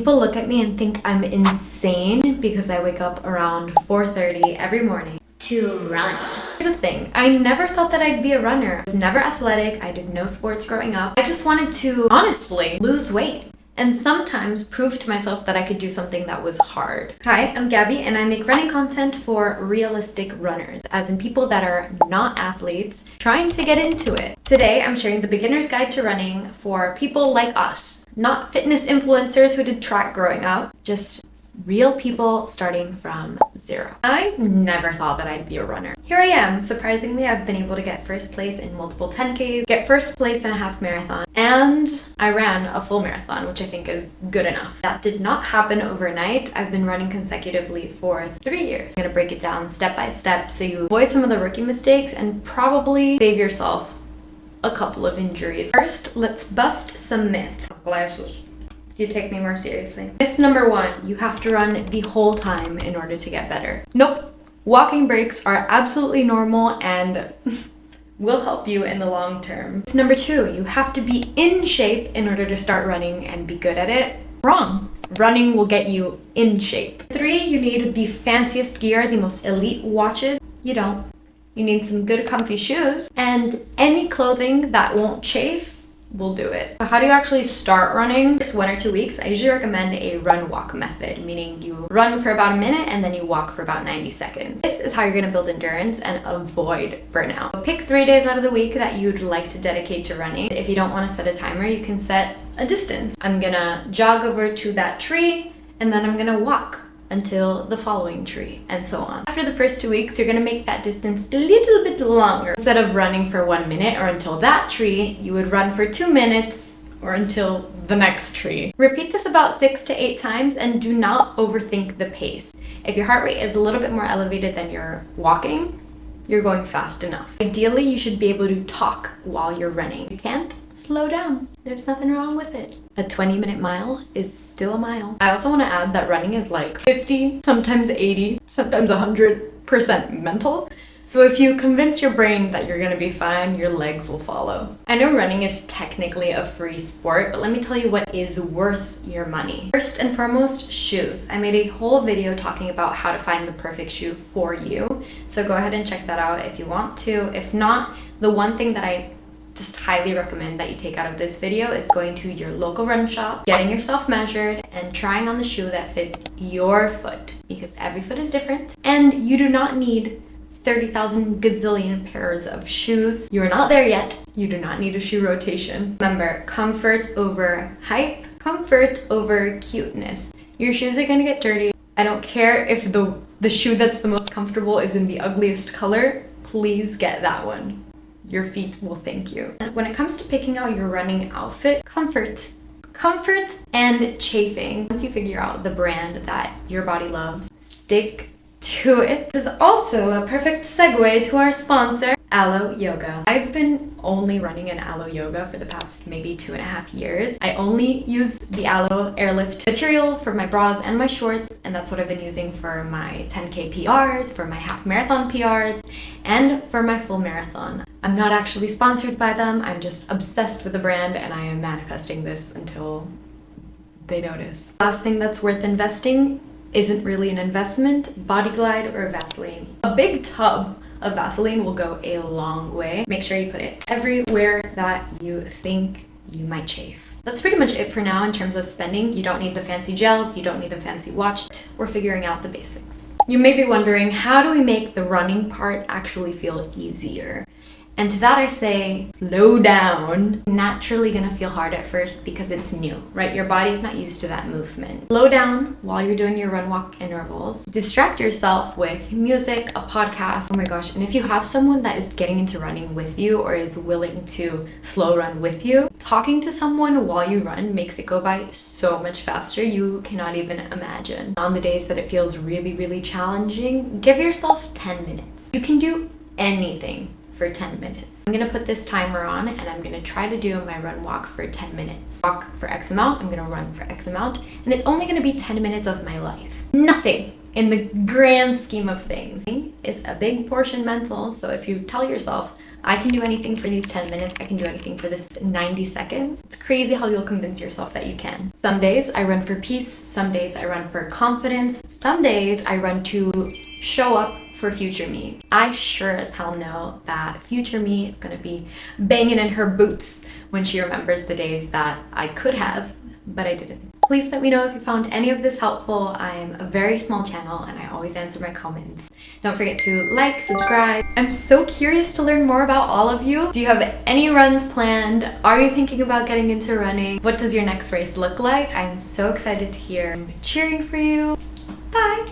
People look at me and think I'm insane because I wake up around 4:30 every morning to run. Here's the thing, I never thought that I'd be a runner. I was never athletic, I did no sports growing up. I just wanted to, honestly, lose weight. And sometimes prove to myself that I could do something that was hard. Hi, I'm Gabby, and I make running content for realistic runners, as in people that are not athletes trying to get into it. Today, I'm sharing the beginner's guide to running for people like us, not fitness influencers who did track growing up, just real people starting from zero. I never thought that I'd be a runner. Here I am. Surprisingly, I've been able to get first place in multiple 10Ks, get first place in a half marathon, and I ran a full marathon, which I think is good enough. That did not happen overnight. I've been running consecutively for 3 years. I'm gonna break it down step by step so you avoid some of the rookie mistakes and probably save yourself a couple of injuries. First, let's bust some myths. Glasses. You take me more seriously. Myth number 1, you have to run the whole time in order to get better. Nope. Walking breaks are absolutely normal and will help you in the long term. Myth number 2, you have to be in shape in order to start running and be good at it. Wrong. Running will get you in shape. 3, you need the fanciest gear, the most elite watches. You don't. You need some good comfy shoes and any clothing that won't chafe will do it. So how do you actually start running? Just 1 or 2 weeks, I usually recommend a run-walk method, meaning you run for about a minute and then you walk for about 90 seconds. This is how you're gonna build endurance and avoid burnout. Pick 3 days out of the week that you'd like to dedicate to running. If you don't wanna set a timer, you can set a distance. I'm gonna jog over to that tree and then I'm gonna walk until the following tree, and so on. After the first 2 weeks, you're gonna make that distance a little bit longer. Instead of running for 1 minute or until that tree, you would run for 2 minutes or until the next tree. Repeat this about 6 to 8 times and do not overthink the pace. If your heart rate is a little bit more elevated than you're walking, you're going fast enough. Ideally, you should be able to talk while you're running. If you can't, slow down. There's nothing wrong with it. A 20-minute mile is still a mile. I also want to add that running is like 50, sometimes 80, sometimes 100% mental. So if you convince your brain that you're gonna be fine, your legs will follow. I know running is technically a free sport, but let me tell you what is worth your money. First and foremost, shoes. I made a whole video talking about how to find the perfect shoe for you. So go ahead and check that out if you want to. If not, the one thing that I just highly recommend that you take out of this video is going to your local run shop, getting yourself measured, and trying on the shoe that fits your foot, because every foot is different, and you do not need 30,000 gazillion pairs of shoes. You are not there yet. You do not need a shoe rotation. Remember, comfort over hype, comfort over cuteness. Your shoes are gonna get dirty. I don't care if the shoe that's the most comfortable is in the ugliest color, please get that one. Your feet will thank you. And when it comes to picking out your running outfit, comfort and chafing. Once you figure out the brand that your body loves, stick to it. This is also a perfect segue to our sponsor, Alo Yoga. I've been only running in Alo Yoga for the past maybe 2.5 years. I only use the Alo Airlift material for my bras and my shorts, and that's what I've been using for my 10K PRs, for my half marathon PRs, and for my full marathon. I'm not actually sponsored by them, I'm just obsessed with the brand and I am manifesting this until they notice. Last thing that's worth investing isn't really an investment, Body Glide or Vaseline. A big tub of Vaseline will go a long way. Make sure you put it everywhere that you think you might chafe. That's pretty much it for now in terms of spending. You don't need the fancy gels, you don't need the fancy watch. We're figuring out the basics. You may be wondering, how do we make the running part actually feel easier? And to that I say, slow down. Naturally gonna feel hard at first because it's new, right? Your body's not used to that movement. Slow down while you're doing your run walk intervals. Distract yourself with music, a podcast. Oh my gosh, and if you have someone that is getting into running with you or is willing to slow run with you, talking to someone while you run makes it go by so much faster you cannot even imagine. On the days that it feels really, really challenging, give yourself 10 minutes. You can do anything. for 10 minutes. I'm gonna put this timer on and I'm gonna try to do my run walk for 10 minutes. Walk for X amount, I'm gonna run for X amount, and it's only gonna be 10 minutes of my life. Nothing in the grand scheme of things. Is a big portion mental, so if you tell yourself, I can do anything for these 10 minutes, I can do anything for this 90 seconds, it's crazy how you'll convince yourself that you can. Some days I run for peace, some days I run for confidence, some days I run to show up for future me. I sure as hell know that future me is gonna be banging in her boots when she remembers the days that I could have, but I didn't. Please let me know if you found any of this helpful. I'm a very small channel and I always answer my comments. Don't forget to like, subscribe. I'm so curious to learn more about all of you. Do you have any runs planned? Are you thinking about getting into running? What does your next race look like? I'm so excited to hear. I'm cheering for you. Bye!